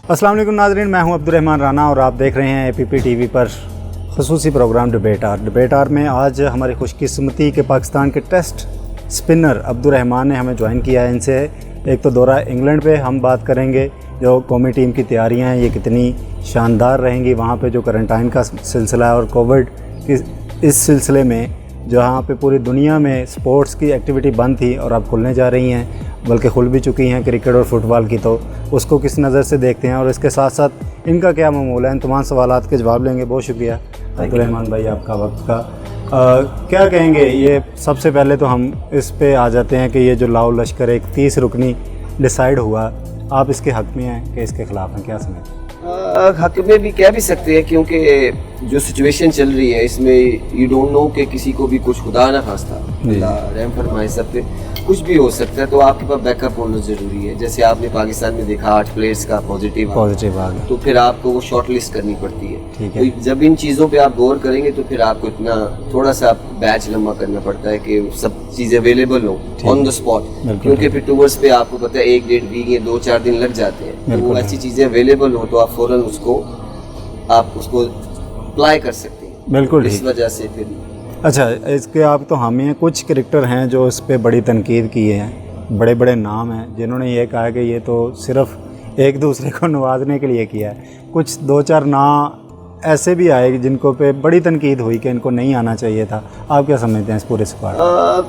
अस्सलाम वालेकुम नाज़रीन, मैं हूं अब्दुर्रहमान राना और आप देख रहे हैं APP TV पर ख़ुसूसी प्रोग्राम डिबेट आर में। आज हमारी खुशकिस्मती के पाकिस्तान के टेस्ट स्पिनर अब्दुर्रहमान ने हमें ज्वाइन किया है। इनसे एक तो दौरा इंग्लैंड पे हम बात करेंगे, जो कौमी टीम की तैयारियां हैं ये कितनी शानदार रहेंगी, वहाँ पे जो क्वारंटाइन का सिलसिला है और कोविड इस सिलसिले में जहाँ पे पूरी दुनिया में स्पोर्ट्स की एक्टिविटी बंद थी और अब खुलने जा रही हैं, बल्कि खुल भी चुकी हैं क्रिकेट और फुटबॉल की, तो उसको किस नज़र से देखते हैं और इसके साथ साथ इनका क्या मामूल है, इन तमाम सवालात के जवाब लेंगे। बहुत शुक्रिया अब्दुर्रहमान भाई आपका वक्त का। क्या कहेंगे, ये सबसे पहले तो हम इस पे आ जाते हैं कि ये जो लाओ लश्कर एक 30 रुकनी डिसाइड हुआ, आप इसके हक़ में हैं कि इसके ख़िलाफ़ हैं, क्या समझते हैं? हक में भी कह भी सकते हैं, क्योंकि जो सिचुएशन चल रही है इसमें यू डोंट नो कि किसी को भी कुछ खुदा ना खास्ता रहम फरमाए सब पे कुछ भी हो सकता है, तो आपके पास बैकअप होना ज़रूरी है। जैसे आपने पाकिस्तान में देखा 8 प्लेयर्स का पॉजिटिव आ गया, तो फिर आपको वो शॉर्ट लिस्ट करनी पड़ती है। तो जब इन चीज़ों पे आप गौर करेंगे तो फिर आपको इतना थोड़ा सा बैच लंबा करना पड़ता है कि सब चीज़ें अवेलेबल हो ऑन द स्पॉट, क्योंकि फिर टूवर्स पे आपको पता है 1-1.5 वीक या 2-4 दिन लग जाते हैं। तो वो ऐसी चीज़ें अवेलेबल हो तो आप फ़ौरन उसको अप्लाई कर सकते हैं। बिल्कुल, इस वजह से फिर अच्छा, इसके आप तो हम हैं, कुछ क्रिकेटर हैं जो इस पे बड़ी तनकीद किए हैं, बड़े बड़े नाम हैं जिन्होंने ये कहा कि ये तो सिर्फ एक दूसरे को नवाजने के लिए किया है। कुछ 2-4 नाम ऐसे भी आए जिनको पे बड़ी तनकीद हुई कि इनको नहीं आना चाहिए था। आप क्या समझते हैं इस पूरे सवाल?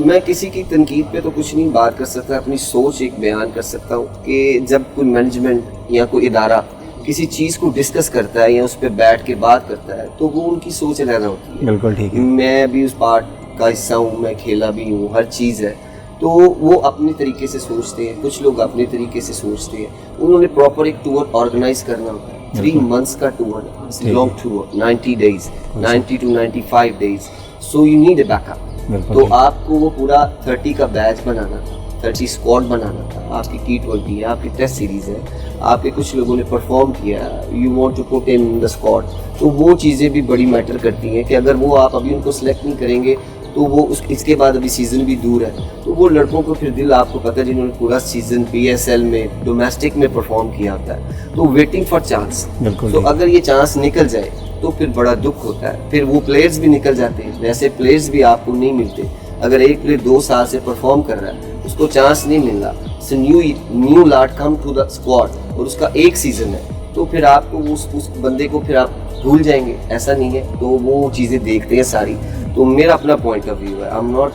मैं किसी की तनकीद पे तो कुछ नहीं बात कर सकता, अपनी सोच एक बयान कर सकता हूँ कि जब कोई मैनेजमेंट या कोई इदारा किसी चीज़ को डिस्कस करता है या उस पर बैठ के बात करता है तो वो उनकी सोच रहना होती है। बिल्कुल ठीक है। मैं भी उस पार्ट का हिस्सा हूँ, मैं खेला भी हूँ, हर चीज़ है, तो वो अपने तरीके से सोचते हैं, कुछ लोग अपने तरीके से सोचते हैं। उन्होंने प्रॉपर एक टूर ऑर्गेनाइज करना होता है, 3 मंथ्स का tour, long tour, 90 days, 90 to 95 days, so you need a backup. तो आपको वो पूरा 30 का बैच बनाना था, 30 स्क्वाड बनाना था। आपकी T20 है, आपकी टेस्ट सीरीज़ है, आपके कुछ लोगों ने परफॉर्म किया, you want to put in the squad, तो वो चीज़ें भी बड़ी मैटर करती हैं कि अगर वो आप अभी उनको सेलेक्ट नहीं करेंगे तो वो इसके बाद अभी सीज़न भी दूर है, तो वो लड़कों को फिर दिल आपको पता है जिन्होंने पूरा सीज़न PSL में डोमेस्टिक में परफॉर्म किया होता है, तो वेटिंग फॉर चांस। तो अगर ये चांस निकल जाए तो फिर बड़ा दुख होता है, फिर वो प्लेयर्स भी निकल जाते हैं, वैसे प्लेयर्स भी आपको नहीं मिलते। अगर एक प्लेयर 2 साल से परफॉर्म कर रहा है, उसको चांस नहीं मिल रहा, so new lot come to the squad और उसका एक सीज़न है, तो फिर आपको उस बंदे को फिर आप भूल जाएंगे, ऐसा नहीं है। तो वो चीज़ें देखते हैं सारी। तो मेरा अपना पॉइंट ऑफ व्यू है, I am not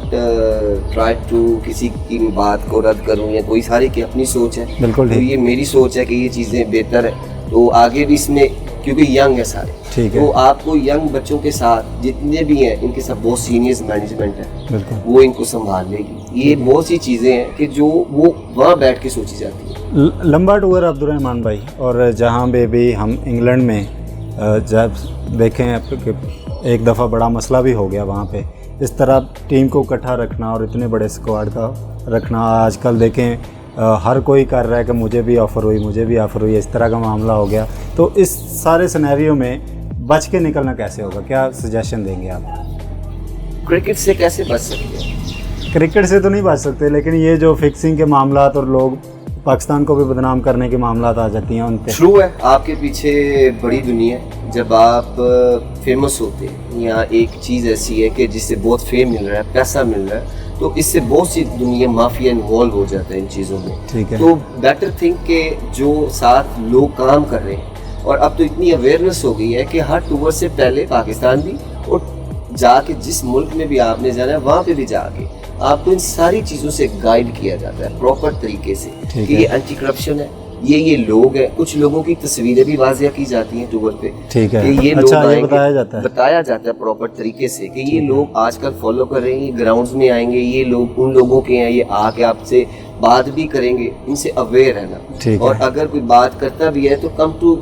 try to किसी की बात को रद्द करूँ या कोई, सारी की अपनी सोच है। बिल्कुल, तो ये मेरी सोच है कि ये चीज़ें बेहतर है, तो आगे भी इसमें, क्योंकि यंग है सारे, तो आपको यंग बच्चों के साथ जितने भी हैं इनके साथ बहुत सीनियर मैनेजमेंट है, वो इनको संभाल लेगी। ये बहुत सी चीज़ें हैं कि जो वो वहाँ बैठ के सोची जाती है। लंबा टूर अब्दुर्रहमान भाई, और जहाँ पे भी हम इंग्लैंड में जब देखें एक दफ़ा बड़ा मसला भी हो गया वहाँ पे, इस तरह टीम को इकट्ठा रखना और इतने बड़े स्क्वाड का रखना, आजकल देखें हर कोई कर रहा है कि मुझे भी ऑफ़र हुई, मुझे भी ऑफ़र हुई, इस तरह का मामला हो गया। तो इस सारे सिनेरियो में बच के निकलना कैसे होगा, क्या सजेशन देंगे आप? क्रिकेट से कैसे बच सकते हैं? क्रिकेट से तो नहीं बच सकते, लेकिन ये जो फिक्सिंग के मामलात और लोग पाकिस्तान को भी बदनाम करने के मामलात आ जाती हैं उन पे। ट्रू है, आपके पीछे बड़ी दुनिया है। जब आप फेमस होते हैं या एक चीज़ ऐसी है कि जिससे बहुत फेम मिल रहा है, पैसा मिल रहा है, तो इससे बहुत सी दुनिया माफिया इन्वॉल्व हो जाता है इन चीज़ों में। ठीक है। तो बेटर थिंक के जो साथ लोग काम कर रहे हैं, और अब तो इतनी अवेयरनेस हो गई है कि हर टूर से पहले पाकिस्तान भी, और जाके जिस मुल्क में भी आपने जाना है वहाँ पे भी जाके आपको इन सारी चीज़ों से गाइड किया जाता है प्रॉपर तरीके से कि ये एंटी करप्शन है, ये लोग हैं। कुछ लोगों की तस्वीरें भी वाजिया की जाती हैं टूर पे। ठीक है। कि ये अच्छा, लोग ये बताया जाता है प्रॉपर तरीके से कि ये लोग आजकल फॉलो कर रहे हैं, ग्राउंड्स में आएंगे, ये लोग उन लोगों के हैं, ये आके आपसे बात भी करेंगे, इनसे अवेयर रहना। और अगर कोई बात करता भी है तो कम टू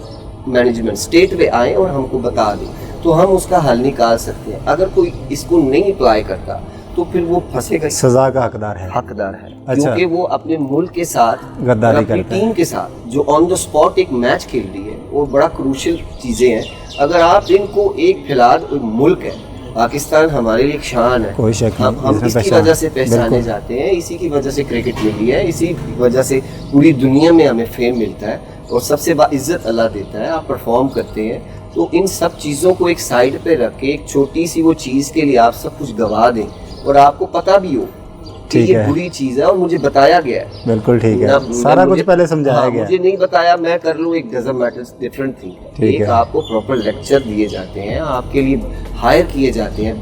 मैनेजमेंट, स्टेट पे आए और हमको बता दें, तो हम उसका हल निकाल सकते हैं। अगर कोई इसको नहीं अप्लाई करता तो फिर वो फंसेगा, सजा का हकदार है। अच्छा। क्योंकि वो अपने मुल्क के साथ, गद्दारी अपनी टीम के साथ जो ऑन द स्पॉट एक मैच खेल रही है, वो बड़ा क्रूशियल चीज़ें हैं। अगर आप इनको एक फिलहाल मुल्क है, पाकिस्तान हमारे लिए एक शान है, कोई शक नहीं, हम इसकी वजह से पहचाने जाते हैं, इसी की वजह से क्रिकेट मिली है, इसी वजह से पूरी दुनिया में हमें फेम मिलता है। और सबसे इज्जत अल्लाह देता है। आप परफॉर्म करते हैं तो इन सब चीज़ों को एक साइड पे रख के एक छोटी सी वो चीज़ के लिए आप सब कुछ गवा दें और आपको पता भी हो कि ये बुरी चीज़ है और मुझे बताया गया है। बिल्कुल ठीक है, सारा कुछ पहले समझाया गया। मुझे नहीं बताया, मैं कर लूँ, एक डजंट मैटर, डिफरेंट थिंग। एक आपको प्रॉपर लेक्चर दिए जाते हैं, आपके लिए हायर किए जाते हैं,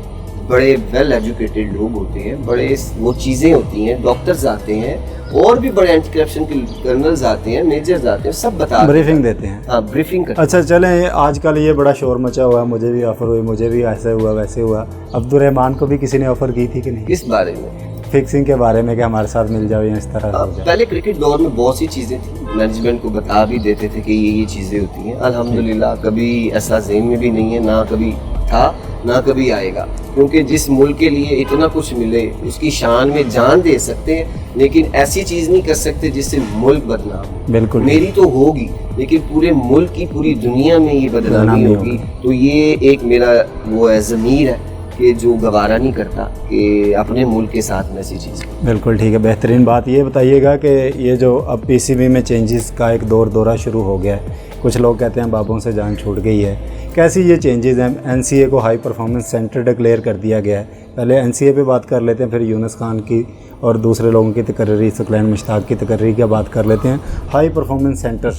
बड़े वेल एजुकेटेड लोग होते हैं, बड़े वो चीज़ें होती हैं, डॉक्टर्स आते हैं और भी बड़े एंटी करप्शन के कर्नल्स आते हैं, मेजर्स आते हैं, सब बता ब्रीफिंग देते हैं। हाँ, ब्रीफिंग करते हैं। अच्छा चलें, आजकल ये बड़ा शोर मचा हुआ है, मुझे भी ऑफर हुई, मुझे भी ऐसे हुआ वैसे हुआ। अब्दुर्रहमान को भी किसी ने ऑफर की थी कि नहीं इस बारे में, फिक्सिंग के बारे में कि हमारे साथ मिल जाओ या इस तरह हो जाए? पहले क्रिकेट दौर में बहुत सी चीज़ें थी, मैनेजमेंट को बता भी देते थे कि ये चीज़ें होती हैं। अल्हम्दुलिल्लाह कभी ऐसा ज़हन में भी नहीं है, ना कभी था ना कभी आएगा, क्योंकि जिस मुल्क के लिए इतना कुछ मिले उसकी शान में जान दे सकते हैं, लेकिन ऐसी चीज़ नहीं कर सकते जिससे मुल्क बदनाम हो। बिल्कुल, मेरी तो होगी लेकिन पूरे मुल्क की, पूरी दुनिया में ये बदनामी होगी। तो ये एक मेरा वो है, ज़मीर है कि जो गवारा नहीं करता कि अपने मुल्क के साथ में ऐसी चीज़। बिल्कुल ठीक है। बेहतरीन बात ये बताइएगा कि ये जो अब पीसीबी में चेंजेस का एक दौरा शुरू हो गया है, कुछ लोग कहते हैं बाबों से जान छूट गई है, कैसी ये चेंजेस हैं? एनसीए को हाई परफॉर्मेंस सेंटर डिक्लेयर कर दिया गया है। पहले एनसीए पे बात कर लेते हैं, फिर यूनुस खान की और दूसरे लोगों की तकर्री, सकलैन मुश्ताक की तकर्री की बात कर लेते हैं। हाई परफॉर्मेंस सेंटर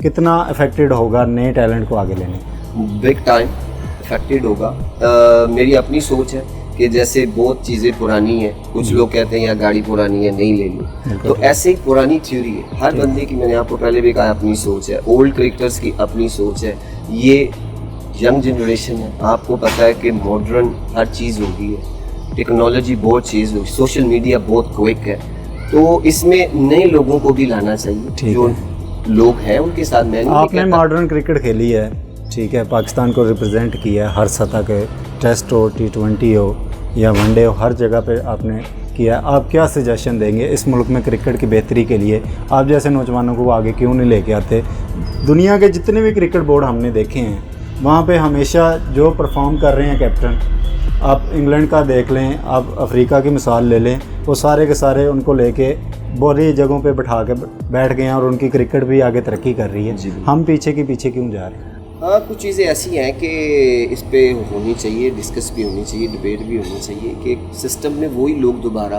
कितना अफेक्टेड होगा नए टैलेंट को आगे लेने? बिग टाइम अफेक्टेड होगा। मेरी अपनी सोच है कि जैसे बहुत चीज़ें पुरानी हैं, कुछ लोग कहते हैं यार गाड़ी पुरानी है नहीं ले लो, तो ऐसे ही पुरानी थ्योरी है हर बंदे की। मैंने आपको पहले भी कहा अपनी सोच है, ओल्ड क्रिकेटर्स की अपनी सोच है, ये यंग जनरेशन है। आपको पता है कि मॉडर्न हर चीज़ हो गई है, टेक्नोलॉजी बहुत चीज़ हो, सोशल मीडिया बहुत क्विक है, तो इसमें नए लोगों को भी लाना चाहिए। जो लोग हैं उनके साथ मैं नहीं, आपने मॉडर्न क्रिकेट खेली है, ठीक है, पाकिस्तान को रिप्रेजेंट किया है हर सतह के, टेस्ट हो, T20 हो या वनडे हो, हर जगह पे आपने किया। आप क्या सजेशन देंगे इस मुल्क में क्रिकेट की बेहतरी के लिए? आप जैसे नौजवानों को आगे क्यों नहीं लेके आते? दुनिया के जितने भी क्रिकेट बोर्ड हमने देखे हैं, वहाँ पे हमेशा जो परफॉर्म कर रहे हैं कैप्टन, आप इंग्लैंड का देख लें, आप अफ्रीका की मिसाल ले लें, वो सारे के सारे उनको लेके बड़ी जगहों पे बैठा के बैठ गए हैं और उनकी क्रिकेट भी आगे तरक्की कर रही है। हम पीछे क्यों जा रहे हैं? हाँ, कुछ चीज़ें ऐसी हैं कि इस पे होनी चाहिए, डिस्कस भी होनी चाहिए, डिबेट भी होनी चाहिए कि सिस्टम में वही लोग दोबारा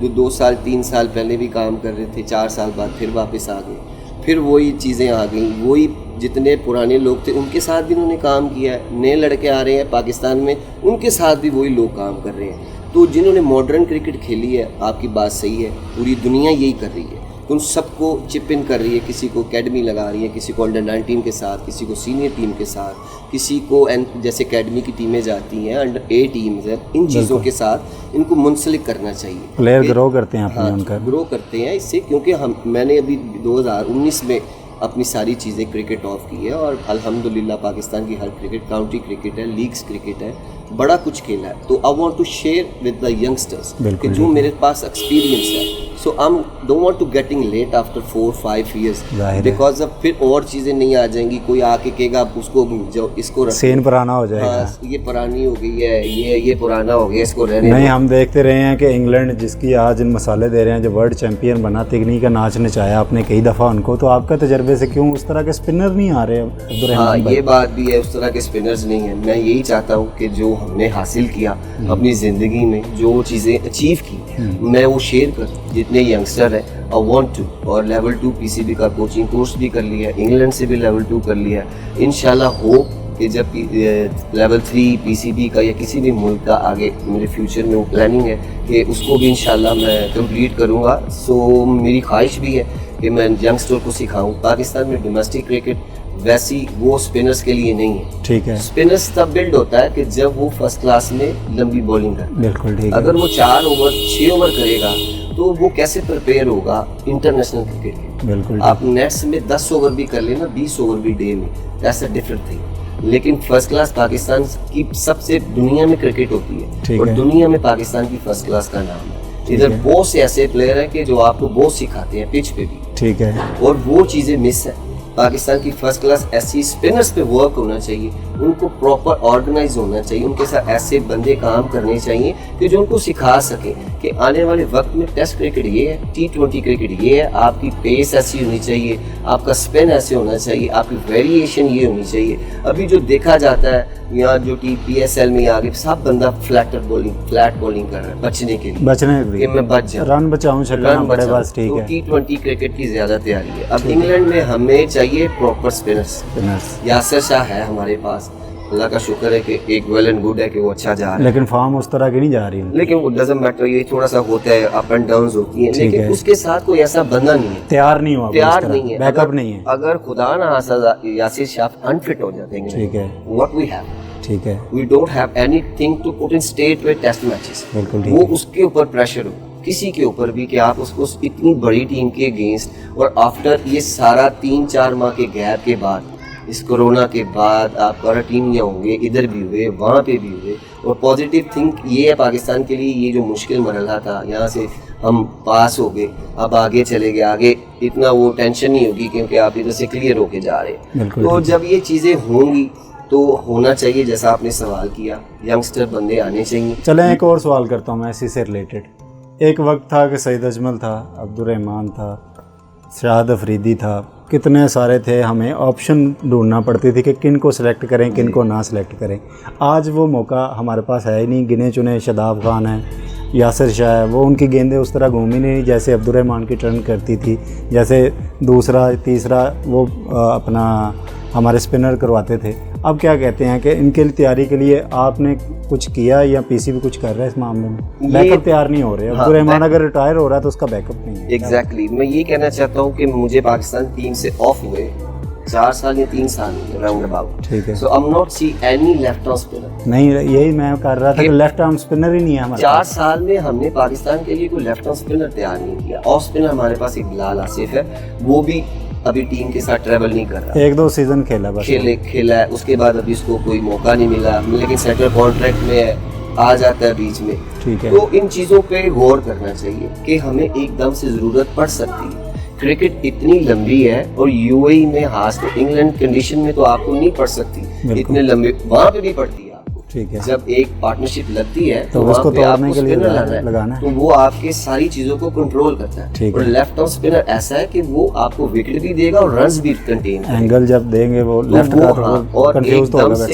जो 2 साल 3 साल पहले भी काम कर रहे थे, 4 साल बाद फिर वापस आ गए, फिर वही चीज़ें आ गई, वही जितने पुराने लोग थे उनके साथ भी उन्होंने काम किया है, नए लड़के आ रहे हैं पाकिस्तान में, उनके साथ भी वही लोग काम कर रहे हैं। तो जिन्होंने मॉडर्न क्रिकेट खेली है, आपकी बात सही है, पूरी दुनिया यही कर रही है, उन सबको चिप इन कर रही है, किसी को एकेडमी लगा रही है, किसी को अंडर 19 के साथ, किसी को सीनियर टीम के साथ, किसी को जैसे एकेडमी की टीमें जाती हैं, अंडर A टीम्स है, इन चीज़ों के साथ इनको मुंसलिक करना चाहिए। प्लेयर ग्रो करते हैं अपने, हाँ, उनका ग्रो करते हैं इससे, क्योंकि मैंने अभी 2019 में अपनी सारी चीज़ें क्रिकेट ऑफ की है और अल्हम्दुलिल्लाह पाकिस्तान की हर क्रिकेट, काउंटी क्रिकेट है, लीग्स क्रिकेट है, बड़ा कुछ खेला है। तो I want to share with the youngsters कि जो मेरे पास एक्सपीरियंस है, so I don't want to getting late after 4-5 years, because अब फिर और चीज़ें नहीं आ जाएंगी, कोई आके कहेगा उसको जाओ, इसको सेन पुराना हो जाएगा। हाँ, ये पुरानी हो गई है, ये पुराना हो गया, इसको रहने नहीं। हम देखते रहे हैं कि इंग्लैंड जिसकी आज इन मसाले दे रहे हैं, जो वर्ल्ड चैंपियन बना, तिगनी का नाच नचाया आपने कई दफ़ा उनको, तो आपका तजर्बे से क्यों उस तरह के स्पिनर नहीं आ रहे? हाँ, ये बात भी है, उस तरह के स्पिनर्स नहीं है। मैं यही चाहता हूँ कि जो हमने हासिल किया अपनी ज़िंदगी में, जो चीज़ें अचीव की, मैं वो शेयर करूँ जितने यंगस्टर हैं। आई वांट टू, और लेवल 2 पीसीबी का कोचिंग कोर्स भी कर लिया है, इंग्लैंड से भी लेवल 2 कर लिया है। इंशाल्लाह हो कि जब लेवल 3 पीसीबी का या किसी भी मुल्क का आगे मेरे फ्यूचर में वो प्लानिंग है कि उसको भी इंशाल्लाह मैं कंप्लीट करूँगा। सो मेरी ख्वाहिश भी है कि मैं यंगस्टर को सिखाऊं। पाकिस्तान में डोमेस्टिक क्रिकेट वैसी वो स्पिनर्स के लिए नहीं है। ठीक है, स्पिनर्स तब बिल्ड होता है कि जब वो फर्स्ट क्लास में लंबी बॉलिंग करे। बिल्कुल ठीक है। अगर वो 4 ओवर 6 ओवर करेगा तो वो कैसे प्रिपेयर होगा इंटरनेशनल क्रिकेट के? बिल्कुल। आप नेट्स में 10 ओवर भी कर लेना, 20 ओवर भी डे में, दैट्स अ डिफरेंट थिंग। लेकिन फर्स्ट क्लास पाकिस्तान की सबसे दुनिया में क्रिकेट होती है और दुनिया में पाकिस्तान की फर्स्ट क्लास का नाम है। इधर बहुत से ऐसे प्लेयर हैं कि जो आपको बहुत सिखाते हैं पिच पे भी। ठीक है। और वो चीज़ें मिस है पाकिस्तान की फर्स्ट क्लास ऐसी स्पिनर्स पे वर्क होना चाहिए, उनको प्रॉपर ऑर्गेनाइज होना चाहिए, उनके साथ ऐसे बंदे काम करने चाहिए कि जो उनको सिखा सके कि आने वाले वक्त में टेस्ट क्रिकेट ये है, T20 क्रिकेट ये है, आपकी पेस ऐसी होनी चाहिए, आपका स्पिन ऐसे होना चाहिए, आपकी वेरिएशन ये होनी चाहिए। अभी जो देखा जाता है यहाँ जो PSL में आगे सब बंदा फ्लैट बॉलिंग कर रहा है बचने के लिए कि मैं बच जाऊं, रन बचाऊं, रन बड़े बचाऊं। बस ठीक तो है। T20 क्रिकेट की ज्यादा तैयारी है। अब इंग्लैंड में हमें चाहिए प्रॉपर स्पिनर्स। यासिर शाह है हमारे पास, अल्लाह का शुक्र है कि एक वेल एंड गुड है कि वो अच्छा जा रहा है, लेकिन फॉर्म उस तरह की नहीं जा रही है। लेकिन वो डजंट मैटर, ये थोड़ा सा होता है, अप एंड डाउन होती है, लेकिन उसके साथ कोई ऐसा बंदा नहीं है, तैयार नहीं हुआ, तैयार नहीं है, बैकअप नहीं है। अगर खुदा ना खास्ता यासिर शाह अनफिट हो जाते हैं, ठीक है, व्हाट वी हैव, ठीक है, we don't have anything to put in state with test matches. बिल्कुल ठीक वो है। उसके ऊपर प्रेशर हो, किसी के ऊपर भी, कि आप उसको इतनी बड़ी टीम के अगेंस्ट, और आफ्टर ये सारा 3-4 माह के गैप के बाद, इस कोरोना के बाद आप क्वारंटीन में होंगे, इधर भी हुए, वहाँ पे भी हुए, और पॉजिटिव थिंक ये है पाकिस्तान के लिए, ये जो मुश्किल मरहला था यहाँ से हम पास हो गए, अब आगे चले गए, आगे इतना वो टेंशन नहीं होगी क्योंकि आप इधर से क्लियर होके जा रहे हैं। तो जब ये चीज़ें होंगी तो होना चाहिए जैसा आपने सवाल किया, यंगस्टर बंदे आने चाहिए। चलें एक और सवाल करता हूँ मैं इसी से रिलेटेड। एक वक्त था कि सईद अजमल था, अब्दुर्रहमान था, शाहिद अफरीदी था, कितने सारे थे, हमें ऑप्शन ढूंढना पड़ती थी कि किन को सिलेक्ट करें, किन को ना सिलेक्ट करें। आज वो मौका हमारे पास है ही नहीं। गिने चुने शादाब खान है, यासिर शाह है, वो उनकी गेंदें उस तरह घूमी नहीं जैसे अब्दुर्रहमान की टर्न करती थी, जैसे दूसरा तीसरा वो अपना हमारे स्पिनर करवाते थे। अब क्या कहते हैं कि इनके लिए तैयारी के लिए आपने कुछ किया या PCB कुछ कर रहा है इस मामले में? बैकअप तैयार नहीं हो रहे। अब्दुर्रहमान अगर रिटायर हो रहा है तो उसका बैकअप नहीं है। एग्जैक्टली मैं ये कहना चाहता हूँ कि मुझे पाकिस्तान टीम से ऑफ हुए 4 साल या 3 साल राउंड अबाउट, ठीक है। So I am not see any left arm spinner. नहीं, यही मैं कर रहा था कि लेफ्ट आर्म स्पिनर ही नहीं है हमारे 4 साल में हमने पाकिस्तान के लिए कोई लेफ्ट आर्म स्पिनर तैयार नहीं किया। ऑफ स्पिनर हमारे पास एक बिलाल आसिफ है, वो भी अभी टीम के साथ ट्रैवल नहीं कर रहा, 1-2 सीजन खेला बस, खेला है, उसके बाद अभी उसको कोई मौका नहीं मिला, लेकिन सेंट्रल कॉन्ट्रैक्ट में आ जाता है बीच में। ठीक है। तो इन चीज़ों पे गौर करना चाहिए कि हमें एकदम से ज़रूरत पड़ सकती है। क्रिकेट इतनी लंबी है, और UAE में खास तो इंग्लैंड कंडीशन में तो आपको नहीं पड़ सकती इतने लंबे, वहाँ पे भी पड़ती है आपको। ठीक है। जब एक पार्टनरशिप लगती है तो उसको तोड़ने के लिए स्पिनर लगाना है, तो वो आपके सारी चीजों को कंट्रोल करता है। और लेफ्ट आर्म स्पिनर ऐसा है कि वो आपको विकेट भी देगा और रन्स भी कंटेन करेगा। एंगल जब देंगे वो लेफ्ट का तो और कंफ्यूज तो होगा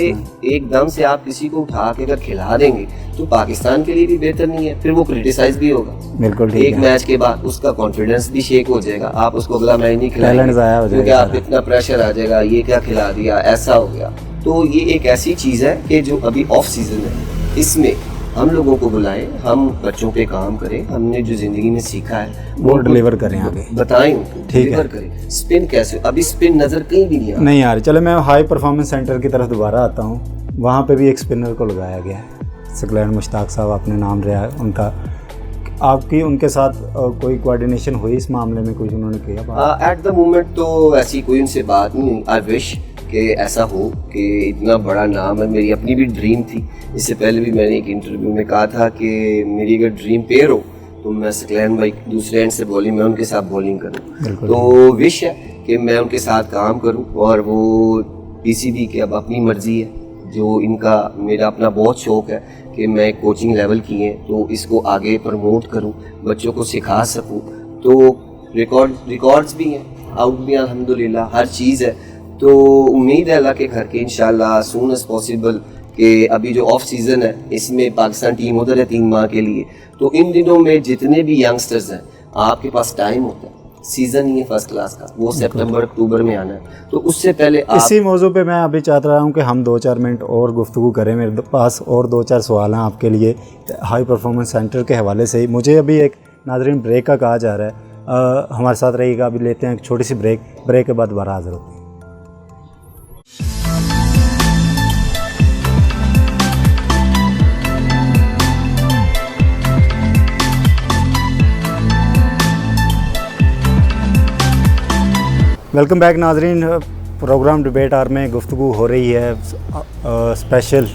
एकदम से आप किसी को उठा के अगर खिला देंगे तो पाकिस्तान के लिए भी बेहतर नहीं है, फिर वो क्रिटिसाइज भी होगा। बिल्कुल ठीक है। एक मैच के बाद उसका कॉन्फिडेंस भी शेक हो जाएगा, आप उसको अगला मैच नहीं खिलाएंगे क्योंकि आप इतना प्रेशर आ जाएगा, ये क्या खिला दिया, ऐसा हो गया। तो ये एक ऐसी चीज़ है कि जो अभी ऑफ सीजन है, इसमें हम लोगों को बुलाएं, हम बच्चों पे काम करें, हमने जो जिंदगी में सीखा है वो डिलीवर करें, आगे बताएं उनको, डिलीवर करें। स्पिन कैसे, अभी स्पिन नजर कहीं भी नहीं आ रही। चले मैं हाई परफॉर्मेंस सेंटर की तरफ दोबारा आता हूँ। वहाँ पे भी एक स्पिनर को लगाया गया है, सकलैन मुश्ताक साहब आपने नाम लिया है उनका। आपकी उनके साथ कोई कोऑर्डिनेशन हुई इस मामले में, कुछ उन्होंने किया? एट द मोमेंट तो ऐसी कोई उनसे बात नहीं हुई। आई विश कि ऐसा हो कि इतना बड़ा नाम है, मेरी अपनी भी ड्रीम थी। इससे पहले भी मैंने एक इंटरव्यू में कहा था कि मेरी अगर ड्रीम पेयर हो तो मैं सकलैन भाई दूसरे एंड से बॉलिंग, मैं उनके साथ बॉलिंग करूँ। तो विश है कि मैं उनके साथ काम करूँ, और वो PCB की अब अपनी मर्जी है, जो इनका मेरा अपना बहुत शौक़ है कि मैं कोचिंग लेवल की है तो इसको आगे प्रमोट करूं, बच्चों को सिखा सकूं। तो रिकॉर्ड्स भी हैं, आउट भी अल्हम्दुलिल्लाह, हर चीज़ है। तो उम्मीद है अल्लाह के घर के इंशाल्लाह सून एज पॉसिबल कि अभी जो ऑफ सीज़न है इसमें पाकिस्तान टीम उधर है 3 माह के लिए। तो इन दिनों में जितने भी यंगस्टर्स हैं, आपके पास टाइम होता है, सीजन ही है फर्स्ट क्लास का, वो सितंबर अक्टूबर में आना है, तो उससे पहले इसी मौजू पे मैं अभी चाहता रहा हूँ कि हम 2-4 मिनट और गुफ्तगू करें। मेरे पास और 2-4 सवाल हैं आपके लिए हाई परफॉर्मेंस सेंटर के हवाले से ही। मुझे अभी एक नाज़रीन ब्रेक का कहा जा रहा है, हमारे साथ रहिएगा। अभी लेते हैं एक छोटी सी ब्रेक के बाद दोबारा हाजिर होते हैं। वेलकम बैक नाजरीन। प्रोग्राम डिबेट आर में गुफ्तगू हो रही है स्पेशल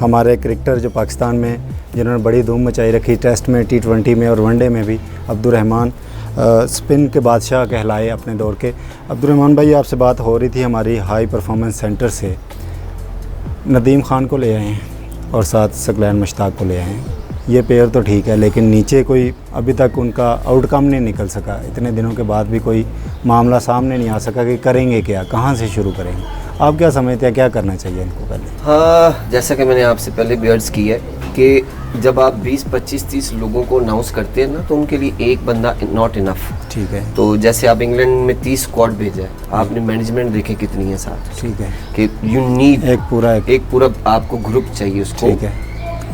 हमारे क्रिकेटर जो पाकिस्तान में जिन्होंने बड़ी धूम मचाई रखी टेस्ट में, T20 में और वनडे में भी, अब्दुर्रहमान। स्पिन के बादशाह कहलाए अपने दौर के। अब्दुर्रहमान भाई, आपसे बात हो रही थी हमारी हाई परफॉर्मेंस सेंटर से, नदीम खान को ले आए हैं और साथ सकलैन मुश्ताक को ले आए हैं। ये पेयर तो ठीक है, लेकिन नीचे कोई अभी तक उनका आउटकम नहीं निकल सका। इतने दिनों के बाद भी कोई मामला सामने नहीं आ सका कि करेंगे क्या, कहाँ से शुरू करेंगे। आप क्या समझते हैं, क्या करना चाहिए इनको पहले? हाँ, जैसा कि मैंने आपसे पहले भी अर्ज़ की है कि जब आप 20, 25, 30 लोगों को अनाउंस करते हैं ना, तो उनके लिए एक बंदा नॉट इनफ। ठीक है। तो जैसे आप इंग्लैंड में 30 स्क्वाड भेजा है, आपने मैनेजमेंट देखे कितनी है साथ। ठीक है कि यू नीड एक पूरा आपको ग्रुप चाहिए उसको। ठीक है,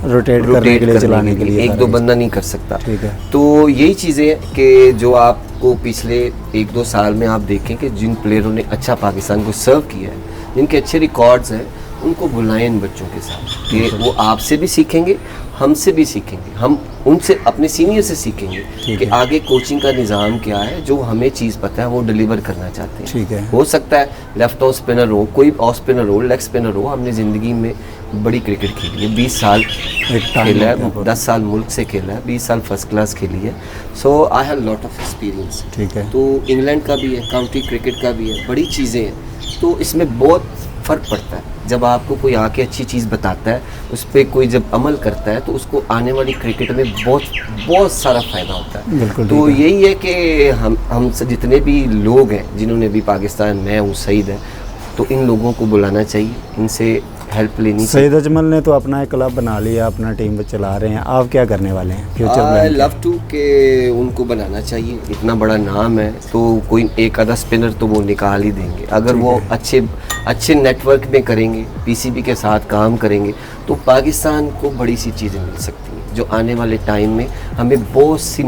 रोटेट करने के लिए, चलाने के लिए एक दो बंदा नहीं कर सकता। ठीक है। तो यही चीज़ें हैं कि जो आपको पिछले 1-2 साल में आप देखें कि जिन प्लेयरों ने अच्छा पाकिस्तान को सर्व किया है, जिनके अच्छे रिकॉर्ड्स हैं, उनको बुलाएं इन बच्चों के साथ कि वो आपसे भी सीखेंगे, हमसे भी सीखेंगे, हम उनसे अपने सीनियर से सीखेंगे कि आगे कोचिंग का निज़ाम क्या है। जो हमें चीज़ पता है वो डिलीवर करना चाहते हैं। ठीक है। हो सकता है लेफ्ट ऑफ स्पिनर हो, कोई ऑफ स्पिनर हो, लेग स्पिनर हो। हमने ज़िंदगी में बड़ी क्रिकेट खेली है, 20 साल खेला है, 10 साल मुल्क से खेला है, 20 साल फर्स्ट क्लास खेली है। So I have lot of experience. ठीक है। तो इंग्लैंड का भी है, काउंटी क्रिकेट का भी है, बड़ी चीज़ें हैं। तो इसमें बहुत फ़र्क पड़ता है जब आपको कोई आके अच्छी चीज़ बताता है, उस पर कोई जब अमल करता है, तो उसको आने वाली क्रिकेट में बहुत सारा फ़ायदा होता है। बिल्कुल। तो यही है कि हम से जितने भी लोग हैं जिन्होंने भी पाकिस्तान, मैं हूँ, सईद है, तो इन लोगों को बुलाना चाहिए, इनसे हेल्प लेनी चाहिए। सईद अजमल ने तो अपना एक क्लब बना लिया, अपना टीम चला रहे हैं। आप क्या करने वाले हैं फ्यूचर में? आई लव टू के उनको बनाना चाहिए, इतना बड़ा नाम है तो कोई एक आधा स्पिनर तो वो निकाल ही देंगे। अगर वो अच्छे नेटवर्क में करेंगे, पीसीबी के साथ काम करेंगे, तो पाकिस्तान को बड़ी सी चीज़ें मिल सकती हैं जो आने वाले टाइम में हमें बहुत सी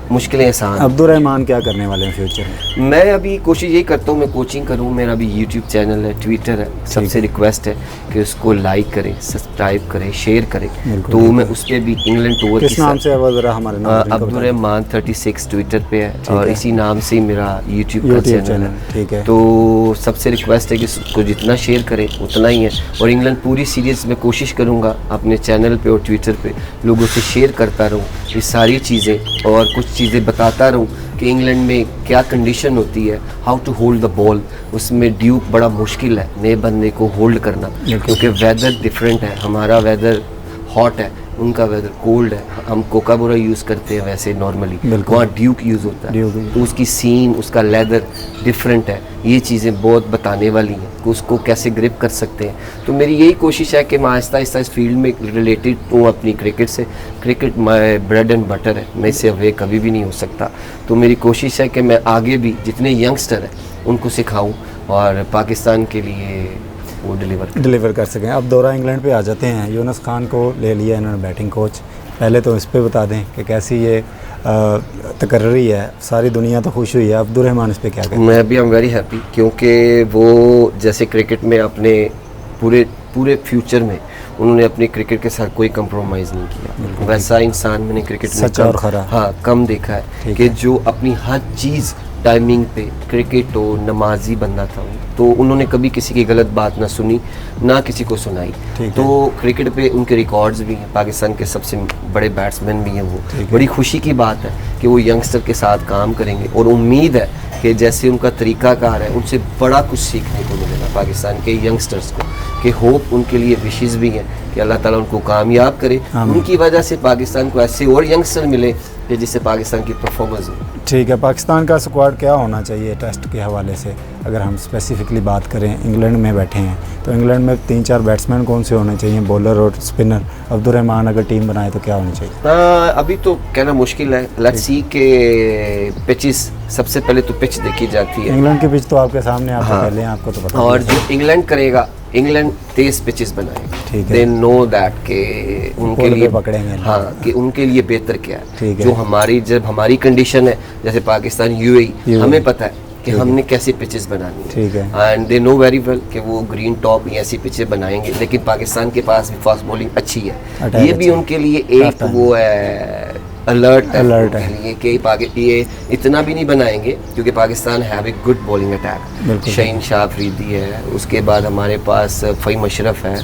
मुश्किलें आसान। अब्दुर्रहमान क्या करने वाले हैं फ्यूचर में? मैं अभी कोशिश यही करता हूँ, मैं कोचिंग करूँ। मेरा भी यूट्यूब चैनल है, ट्विटर है। सबसे रिक्वेस्ट है कि उसको लाइक करें, सब्सक्राइब करें, शेयर करें। तो मैं उस पर भी इंग्लैंड टूर किस नाम से हमारे नाम? अब्दुर्रहमान 36 ट्विटर पे है और इसी नाम से ही मेरा यूट्यूब का चैनल है। ठीक है। तो सबसे रिक्वेस्ट है कि उसको जितना शेयर करें उतना ही है। और इंग्लैंड पूरी सीरीज़ में कोशिश करूँगा अपने चैनल पे और ट्विटर पे लोगों से शेयर करता रहूँ ये सारी चीज़ें, और कुछ चीज़ें बताता रहूँ कि इंग्लैंड में क्या कंडीशन होती है, how to hold the ball. उसमें ड्यूक बड़ा मुश्किल है नए बंदे को होल्ड करना, क्योंकि वेदर डिफरेंट है। हमारा वेदर हॉट है, उनका वेदर कोल्ड है। हम कोकाबोरा यूज़ करते हैं वैसे नॉर्मली, वहाँ ड्यूक यूज़ होता है, तो उसकी सीन, उसका लेदर डिफरेंट है। ये चीज़ें बहुत बताने वाली हैं कि उसको कैसे ग्रिप कर सकते हैं। तो मेरी यही कोशिश है कि मैं आहिस्ता आहिस्ता इस फील्ड में रिलेटेड हूँ अपनी क्रिकेट से। Cricket my bread and butter है, मैं इससे अवे कभी भी नहीं हो सकता। तो मेरी कोशिश है कि मैं आगे भी जितने यंगस्टर हैं उनको सिखाऊँ और पाकिस्तान के लिए वो डिलीवर कर सकें। अब दौरा इंग्लैंड पे आ जाते हैं। यूनुस खान को ले लिया इन्होंने बैटिंग कोच। पहले तो इस पे बता दें कि कैसी ये तकर्री है, सारी दुनिया तो खुश हुई है। अब्दुर्रहमान इस पे क्या कहते हैं? मैं भी वेरी हैप्पी, क्योंकि वो जैसे क्रिकेट में अपने पूरे फ्यूचर में उन्होंने अपनी क्रिकेट के साथ कोई कंप्रोमाइज़ नहीं किया। वैसा इंसान मैंने क्रिकेट में कम देखा है कि जो अपनी हर चीज़ टाइमिंग पे, क्रिकेट हो, नमाजी बंदा था। तो उन्होंने कभी किसी की गलत बात ना सुनी, ना किसी को सुनाई। तो क्रिकेट पे उनके रिकॉर्ड्स भी हैं, पाकिस्तान के सबसे बड़े बैट्समैन भी हैं वो। बड़ी खुशी की बात है कि वो यंगस्टर के साथ काम करेंगे, और उम्मीद है कि जैसे उनका तरीक़ाकार है उनसे बड़ा कुछ सीखने को मिलेगा पाकिस्तान के यंगस्टर्स को। कि होप उनके लिए विशेज़ भी हैं कि अल्लाह ताला उनको कामयाब करे, उनकी वजह से पाकिस्तान को ऐसे और यंगस्टर मिले कि जिससे पाकिस्तान की परफॉर्मेंस हो। ठीक है। पाकिस्तान का स्क्वाड क्या होना चाहिए टेस्ट के हवाले से? अगर हम स्पेसिफिकली बात करें, इंग्लैंड में बैठे हैं तो इंग्लैंड में 3-4 बैट्समैन कौन से होने चाहिए, बॉलर और स्पिनर? अब्दुर्रहमान अगर टीम बनाए तो क्या होनी चाहिए? अभी तो कहना मुश्किल है। लेट्स सी के पिचेस, सबसे पहले तो पिच देखी जाती है। इंग्लैंड की पिच तो आपके सामने पहले हैं, आपको तो पता। और जो इंग्लैंड करेगा, इंग्लैंड तेज पिचेस बनाएगा। ठीक है। दे नो दैट के उनके लिए पकड़ेंगे। हाँ, कि उनके लिए बेहतर क्या है। ठीक है। जो जब हमारी कंडीशन है, जैसे पाकिस्तान यूएई, हमें पता है कि हमने कैसे पिचेस बनानी है। ठीक है। And they know very well कि वो ग्रीन टॉप ऐसी पिचेस बनाएंगे। लेकिन पाकिस्तान के पास भी फास्ट बॉलिंग अच्छी है। ये भी उनके लिए एक वो है अलर्ट Alert है। है कि ये इतना भी नहीं बनाएंगे, क्योंकि Pakistan have a good bowling attack. बिल्कुल। शहीन शाह अफरीदी है, उसके बाद हमारे पास फ़हीम अशरफ है,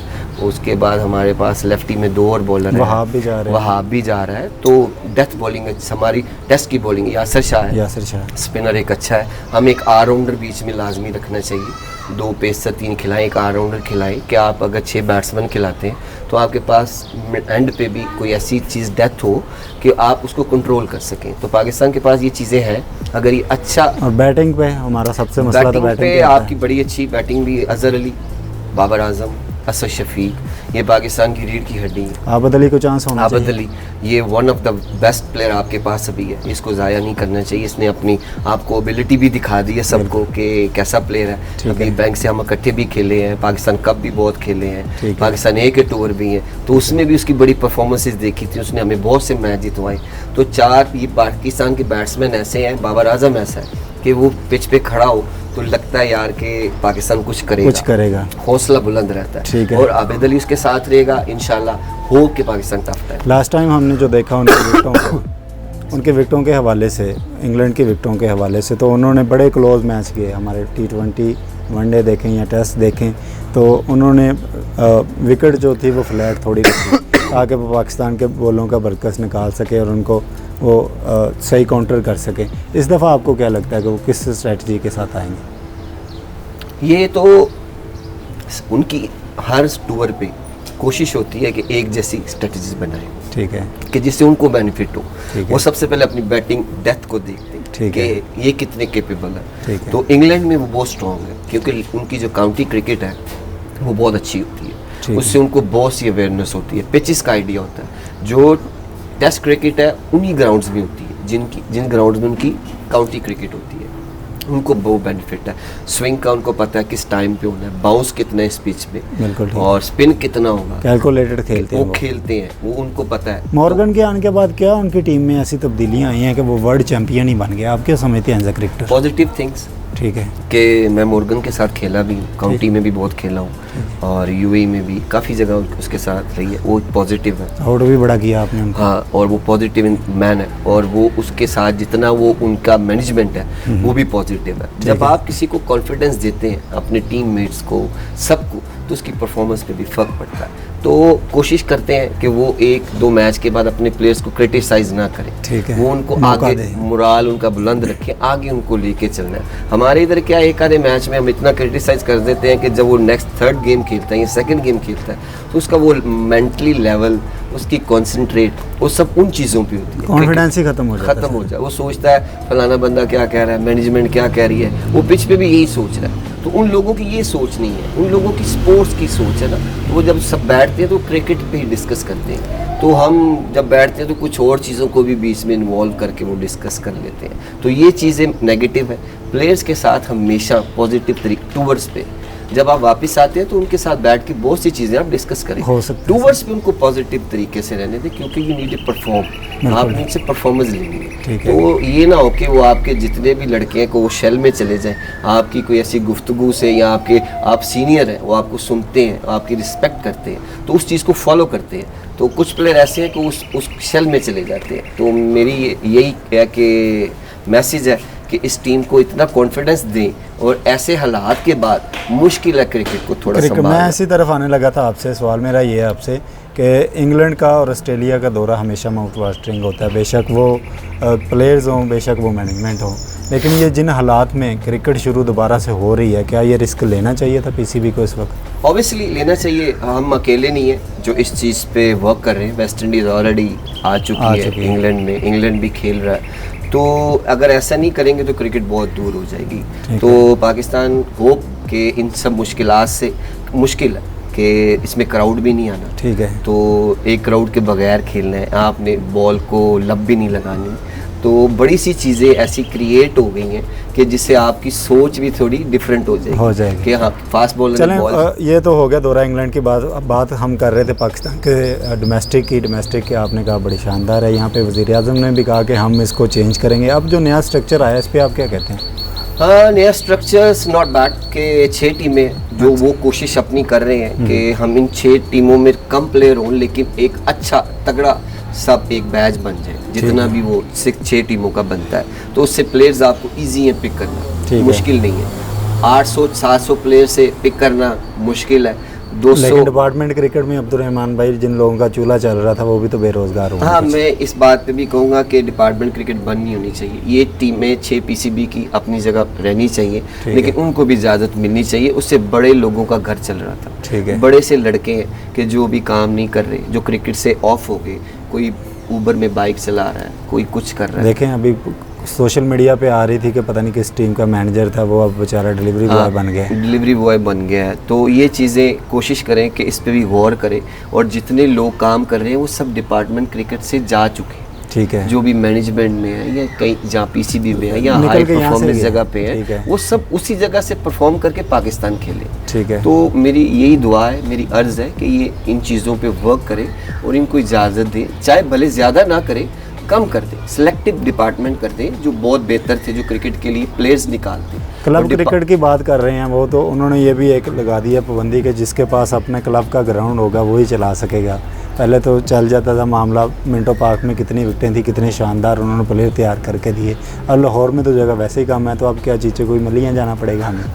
उसके बाद हमारे पास लेफ्टी में 2 और बॉलर हैं, वहाब भी जा रहे हैं। वहाब भी जा रहा है। तो डेथ बॉलिंग हमारी टेस्ट की बॉलिंग यासिर शाह है, यासिर शाह स्पिनर एक अच्छा है। हम एक ऑलराउंडर बीच में लाजमी रखना चाहिए, 2 पेसर 3 खिलाएं, एक ऑलराउंडर खिलाएं। कि आप अगर 6 बैट्समैन खिलाते हैं तो आपके पास एंड पे भी कोई ऐसी चीज़ डेथ हो कि आप उसको कंट्रोल कर सकें। तो पाकिस्तान के पास ये चीज़ें हैं। अगर ये अच्छा और बैटिंग पे हमारा सबसे मसला तो बैटिंग बैटिंग पे पे आता है। आपकी बड़ी अच्छी बैटिंग भी, अजहर अली, बाबर आजम, असद शफीक, ये पाकिस्तान की रीढ़ की हड्डी है। आबद अली को चांस होना आबद चाहिए। अली ये one of the best player आपके पास अभी है, इसको ज़ाया नहीं करना चाहिए। इसने अपनी आपको एबिलिटी भी दिखा दी है सबको कि कैसा प्लेयर है। ठीक अभी है। बैंक से हम इकट्ठे भी खेले हैं, पाकिस्तान कप भी बहुत खेले हैं, ठीक है। पाकिस्तान ए के टूर भी हैं, तो उसमें भी उसकी बड़ी परफॉर्मेंसेज देखी थी, उसने हमें बहुत से मैच जितवाए। तो 4 ये पाकिस्तान के बैट्समैन ऐसे हैं, बाबर आजम ऐसा है कि वो पिच पे खड़ा हो तो लगता है यार कि पाकिस्तान कुछ करेगा, हौसला बुलंद रहता है। ठीक है। और आबिद अली उसके साथ रहेगा इंशाल्लाह, हो के पाकिस्तान टफ है। लास्ट टाइम हमने जो देखा उनके विकेटों के हवाले से, इंग्लैंड के विकेटों के हवाले से, तो उन्होंने बड़े क्लोज मैच किए। हमारे T20 वनडे देखें या टेस्ट देखें तो उन्होंने विकेट जो थी वो फ्लैट थोड़ी रखी ताकि वो पाकिस्तान के बॉलों का बरकस निकाल सके और उनको वो सही काउंटर कर सके। इस दफ़ा आपको क्या लगता है कि वो किस स्ट्रेटजी के साथ आएंगे? ये तो उनकी हर टूर पे कोशिश होती है कि एक जैसी स्ट्रेटजीज बनाए, ठीक है, कि जिससे उनको बेनिफिट हो। ठीक है। वो सबसे पहले अपनी बैटिंग डेप्थ को देखते हैं ठीक कि है। ये कितने केपेबल ठीक है। है। तो इंग्लैंड में वो बहुत स्ट्रॉन्ग है, क्योंकि उनकी जो काउंटी क्रिकेट है वो बहुत अच्छी होती ठीक है, है। उससे उनको बहुत सी अवेयरनेस होती है, पिचेस का आइडिया होता है। जो टेस्ट क्रिकेट है उन्हीं ग्राउंड्स में होती है जिन ग्राउंड्स में उनकी काउंटी क्रिकेट होती है, उनको बहुत बेनिफिट है। स्विंग का उनको पता है किस टाइम पे होना है, बाउंस कितना है इस पिच पे, बिल्कुल ठीक। और स्पिन कितना होगा, कैलकुलेटेड खेलते हैं वो वो। खेलते हैं, वो उनको पता है। मॉर्गन के आने के बाद क्या उनकी टीम में ऐसी तब्दीलियां आई हैं कि वो वर्ल्ड चैंपियन ही बन गया? आप क्या समझते हैं as a cricketer? Positive things ठीक है। कि मैं मॉर्गन के साथ खेला भी हूँ, काउंटी में भी बहुत खेला हूँ, और यूएई में भी काफ़ी जगह उसके साथ रही है। वो पॉजिटिव है, आउट भी बड़ा किया आपने उनको। हाँ, और वो पॉजिटिव मैन है, और वो उसके साथ जितना वो उनका मैनेजमेंट है वो भी पॉजिटिव है। जब आप किसी को कॉन्फिडेंस देते हैं, अपने टीममेट्स को, सबको, तो उसकी परफॉर्मेंस पे भी फ़र्क पड़ता है। तो कोशिश करते हैं कि वो 1-2 मैच के बाद अपने प्लेयर्स को क्रिटिसाइज ना करें, ठीक है, वो उनको मौका आगे दें। मोराल उनका बुलंद रखें, आगे उनको लेके चलना है। हमारे इधर क्या, एक आधे मैच में हम इतना क्रिटिसाइज कर देते हैं कि जब वो नेक्स्ट 3rd गेम खेलता है या 2nd गेम खेलता है तो उसका वो मेंटली लेवल, उसकी कॉन्सेंट्रेट, वो सब उन चीज़ों पे होती है, कॉन्फिडेंस ही खत्म हो जाता है। खत्म हो जाए। वो सोचता है फलाना बंदा क्या कह रहा है, मैनेजमेंट क्या कह रही है, वो पिच पे भी यही सोच रहा है। तो उन लोगों की ये सोच नहीं है, उन लोगों की स्पोर्ट्स की सोच है ना। तो वो जब सब बैठते हैं तो क्रिकेट पे ही डिस्कस करते हैं। तो हम जब बैठते हैं तो कुछ और चीज़ों को भी बीच में इन्वॉल्व करके वो डिस्कस कर लेते हैं। तो ये चीज़ें नेगेटिव है। प्लेयर्स के साथ हमेशा पॉजिटिव तरीके, टूवर्ड्स पे जब आप वापस आते हैं तो उनके साथ बैठ के बहुत सी चीज़ें आप डिस्कस करें, हो सकता है। टूवर्ड्स पे उनको पॉजिटिव तरीके से रहने दें, क्योंकि यू नीड ए परफॉर्म, आप उनसे परफॉर्मेंस लेंगे। ठीक है। तो ये ना हो कि वो आपके जितने भी लड़के हैं को वो शेल में चले जाएं, आपकी कोई ऐसी गुफ्तगू से, या आप सीनियर हैं, वो आपको सुनते हैं, आपकी रिस्पेक्ट करते हैं, तो उस चीज़ को फॉलो करते हैं। तो कुछ प्लेयर ऐसे हैं कि उस शेल में चले जाते हैं। तो मेरी यही है कि मैसेज है कि इस टीम को इतना कॉन्फिडेंस दें, और ऐसे हालात के बाद मुश्किल है क्रिकेट को थोड़ा मैं संभालना। इसी तरफ आने लगा था आपसे। सवाल मेरा ये है आपसे कि इंग्लैंड का और ऑस्ट्रेलिया का दौरा हमेशा माउथ वाटरिंग होता है, बेशक वो प्लेयर्स हों, बेशक वो मैनेजमेंट हो, लेकिन ये जिन हालात में क्रिकेट शुरू दोबारा से हो रही है, क्या ये रिस्क लेना चाहिए था पीसीबी को इस वक्त? ऑब्वियसली लेना चाहिए। हम अकेले नहीं हैं जो इस चीज़ पे वर्क कर रहे हैं। वेस्ट इंडीज़ ऑलरेडी आ चुकी है इंग्लैंड में, इंग्लैंड भी खेल रहा है। तो अगर ऐसा नहीं करेंगे तो क्रिकेट बहुत दूर हो जाएगी। तो पाकिस्तान होप कि इन सब मुश्किलात से, मुश्किल है कि इसमें क्राउड भी नहीं आना, ठीक है, तो एक क्राउड के बगैर खेलना है, आपने बॉल को लब भी नहीं लगानी। तो बड़ी सी चीज़ें ऐसी क्रिएट हो गई हैं कि जिससे आपकी सोच भी थोड़ी डिफरेंट हो जाएगी कि हाँ, फास्ट बॉलर चलें, ये तो हो गया दौरा इंग्लैंड की बात हम कर रहे थे पाकिस्तान के डोमेस्टिक की आपने कहा बड़ी शानदार है। यहाँ पे वज़ीर आज़म ने भी कहा कि हम इसको चेंज करेंगे। अब जो नया स्ट्रक्चर आया इस पर आप क्या कहते हैं? हाँ, नया स्ट्रक्चर्स नॉट बैड के 6 टीमें जो वो कोशिश अपनी कर रहे हैं कि हम इन 6 टीमों में कम प्लेयर हों लेकिन एक अच्छा तगड़ा सब एक बैच बन जाए, जितना भी वो 6 टीमों का बनता है, तो उससे प्लेयर्स आपको इजी है पिक करना, मुश्किल नहीं है। 800-700 प्लेयर से पिक करना मुश्किल है। 200 लेकिन डिपार्टमेंट क्रिकेट में अब्दुल रहमान भाई जिन लोगों का चूल्हा चल रहा था वो भी तो बेरोजगार हो गए। हाँ, मैं इस बात पे भी कहूँगा कि डिपार्टमेंट क्रिकेट बंद नहीं होनी चाहिए। ये टीमें 6 पीसीबी की अपनी जगह रहनी चाहिए, लेकिन उनको भी इजाज़त मिलनी चाहिए। उससे बड़े लोगों का घर चल रहा था। ठीक है, बड़े से लड़के हैं कि जो भी काम नहीं कर रहे, जो क्रिकेट से ऑफ हो गए, कोई ऊबर में बाइक चला रहा है, कोई कुछ कर रहा है। देखें अभी सोशल मीडिया पे आ रही थी कि पता नहीं किस टीम का मैनेजर था, वो अब बेचारा डिलीवरी बॉय बन गया है। डिलीवरी बॉय बन गया है। तो ये चीज़ें कोशिश करें कि इस पे भी गौर करें, और जितने लोग काम कर रहे हैं वो सब डिपार्टमेंट क्रिकेट से जा चुके हैं। ठीक है, जो भी मैनेजमेंट में है या कहीं जहाँ पीसीबी में है या हाई परफॉर्मेंस जगह पे है, वो सब उसी जगह से परफॉर्म करके पाकिस्तान खेले। ठीक है, तो मेरी यही दुआ है, मेरी अर्ज़ है कि ये इन चीज़ों पे वर्क करें और इनको इजाज़त दें, चाहे भले ज़्यादा ना करें, कम कर दें, सिलेक्टिव डिपार्टमेंट कर दें, जो बहुत बेहतर थे, जो क्रिकेट के लिए प्लेयर्स निकालते। क्लब क्रिकेट की बात कर रहे हैं वो, तो उन्होंने ये भी एक लगा दिया पाबंदी कि जिसके पास अपने क्लब का ग्राउंड होगा वही चला सकेगा। पहले तो चल जाता था मामला, मिंटो पार्क में कितनी विकटें थी, कितने शानदार उन्होंने प्लेयर तैयार करके दिए। अब लाहौर में तो जगह वैसे ही कम है, तो अब क्या चीज़ें, कोई मलियाँ जाना पड़ेगा हमें।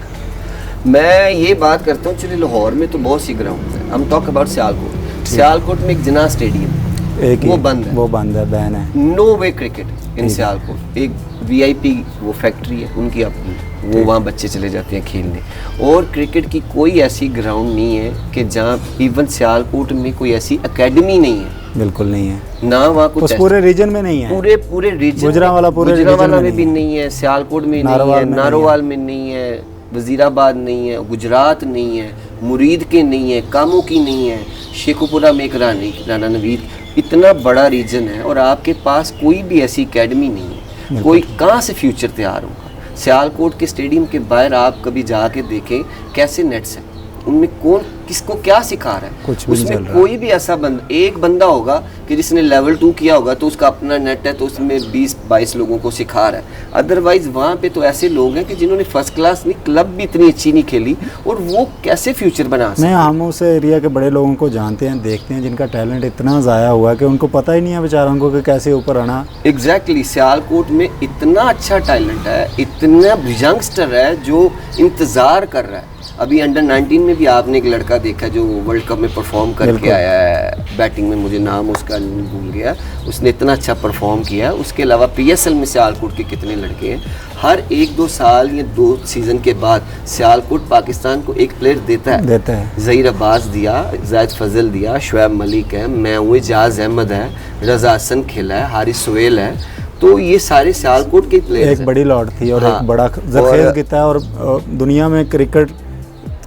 मैं ये बात करता हूँ, चलिए लाहौर में तो बहुत सी ग्राउंड है, हम टॉक अबाउट सियालकोट। सियालकोट में एक जिना स्टेडियम एक वो बंद है, बैन है। No way cricket in Sialkot. एक वीआईपी वो फैक्ट्री है उनकी अपनी, वो वहाँ बच्चे चले जाते हैं खेलने, और क्रिकेट की कोई ऐसी ग्राउंड नहीं है कि जहाँ, इवन सियालकोट में कोई ऐसी एकेडमी नहीं है, बिल्कुल नहीं है ना वहाँ कुछ पूरे रीजन में नहीं है, पूरे रीजन, गुजरांवाला में भी नहीं है, सियालकोट में नहीं है, नारोवाल में नहीं है, वजीराबाद नहीं है, गुजरात नहीं है, मुरीद के नहीं है, कामों की नहीं है, शेखुपुरा में एक राना नवीद। इतना बड़ा रीजन है और आपके पास कोई भी ऐसी एकेडमी नहीं है, कोई कहाँ से फ्यूचर तैयार होगा। सियालकोट के स्टेडियम के बाहर आप कभी जाके देखें कैसे नेट्स हैं, उनमें कौन किसको क्या सिखा रहा है, कुछ भी उसमें कोई भी ऐसा एक बंदा होगा कि जिसने लेवल 2 किया होगा, तो उसका अपना नेट है, तो उसमें 20-22 लोगों को सिखा रहा है। अदरवाइज वहाँ पे तो ऐसे लोग हैं कि जिन्होंने फर्स्ट क्लास नहीं, क्लब भी इतनी अच्छी नहीं खेली, और वो कैसे फ्यूचर बना सकते हैं। हम उस एरिया के बड़े लोगों को जानते हैं, देखते हैं, जिनका टैलेंट इतना ज़ाया हुआ है कि उनको पता ही नहीं है बेचारों को कि कैसे ऊपर आना। एग्जैक्टली, सियालकोट में इतना अच्छा टैलेंट है, इतना यंगस्टर है जो इंतज़ार कर रहा है। अभी अंडर 19 में भी आपने एक लड़का देखा जो वर्ल्ड कप में परफॉर्म करके आया है बैटिंग में, मुझे नाम उसका भूल गया, उसने इतना अच्छा परफॉर्म किया। उसके अलावा पीएसएल में सियालकोट के कितने लड़के हैं, हर 1-2 साल या 2 सीज़न के बाद सियालकोट पाकिस्तान को एक प्लेयर देता है। ज़हीर अब्बास दिया, जायद फजल दिया, शुएब मलिक है, मैं हूँ, एजाज अहमद है, रज़ा हसन खेला है, हारिस सोहेल है। तो ये सारे सियालकोट के प्लेयर, एक बड़ी लॉट थी और एक बड़ा जखेज़ किता है, और दुनिया में क्रिकेट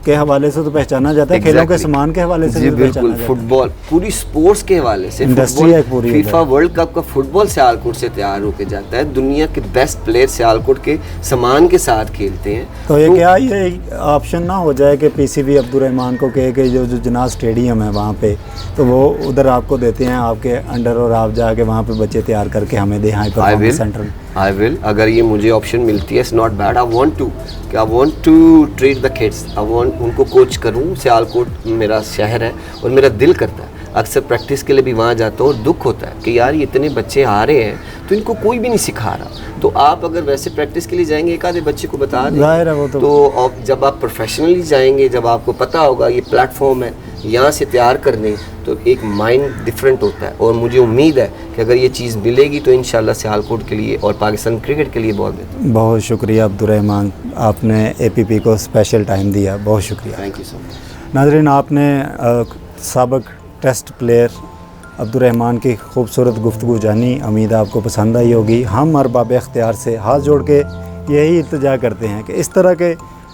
के हवाले से तो पहचाना जाता है, खेलों के सामान के हवाले से भी बिल्कुल, फुटबॉल पूरी स्पोर्ट्स के हवाले से, इंडस्ट्री है पूरी। फीफा वर्ल्ड कप का फुटबॉल सियालकोट से तैयार होके जाता है, दुनिया के बेस्ट प्लेयर सियालकोट के सामान के साथ खेलते हैं। तो ये क्या ये ऑप्शन ना हो जाए कि पीसीबी अब्दुल रहमान को कहे कि जो जिना स्टेडियम है वहाँ पे, तो वो उधर आपको देते हैं आपके अंडर, और आप जाके वहाँ पे बच्चे तैयार करके हमें दें हाई परफॉर्मेंस सेंटर में। आई विल, अगर ये मुझे ऑप्शन मिलती है, it's not bad. I want to treat the kids, I want उनको कोच करूं। सियालकोट मेरा शहर है और मेरा दिल करता है, अक्सर प्रैक्टिस के लिए भी वहाँ जाता हूँ और दुख होता है कि यार ये इतने बच्चे आ रहे हैं तो इनको कोई भी नहीं सिखा रहा। तो आप अगर वैसे प्रैक्टिस के लिए जाएंगे, एक आधे बच्चे को बता दें, तो जब आप प्रोफेशनली जाएंगे, जब आपको पता होगा ये प्लेटफॉर्म है, यहाँ से तैयार करने, तो एक माइंड डिफरेंट होता है। और मुझे उम्मीद है कि अगर ये चीज़ मिलेगी तो इंशाल्लाह सियालकोट के लिए और पाकिस्तान क्रिकेट के लिए बहुत बेहतर। बहुत शुक्रिया अब्दुल रहमान, आपने एपीपी को स्पेशल टाइम दिया, बहुत शुक्रिया। Thank you so much. नाज़रीन, आपने साबिक टेस्ट प्लेयर अब्दुल रहमान की खूबसूरत गुफ्तगू जानी, उम्मीद आपको पसंद आई होगी। हम अरबाब इख्तियार से हाथ जोड़ के यही इल्तिजा करते हैं कि इस तरह के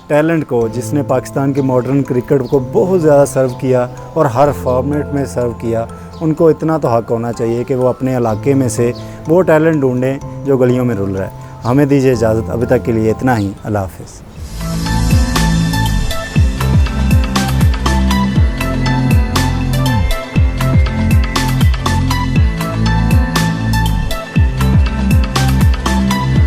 टैलेंट को, जिसने पाकिस्तान की मॉडर्न क्रिकेट को बहुत ज़्यादा सर्व किया और हर फॉर्मेट में सर्व किया, उनको इतना तो हक़ होना चाहिए कि वो अपने इलाके में से वो टैलेंट ढूंढें जो गलियों में रुल रहा है। हमें दीजिए इजाज़त, अभी तक के लिए इतना ही। अल्लाह हाफ़िज़।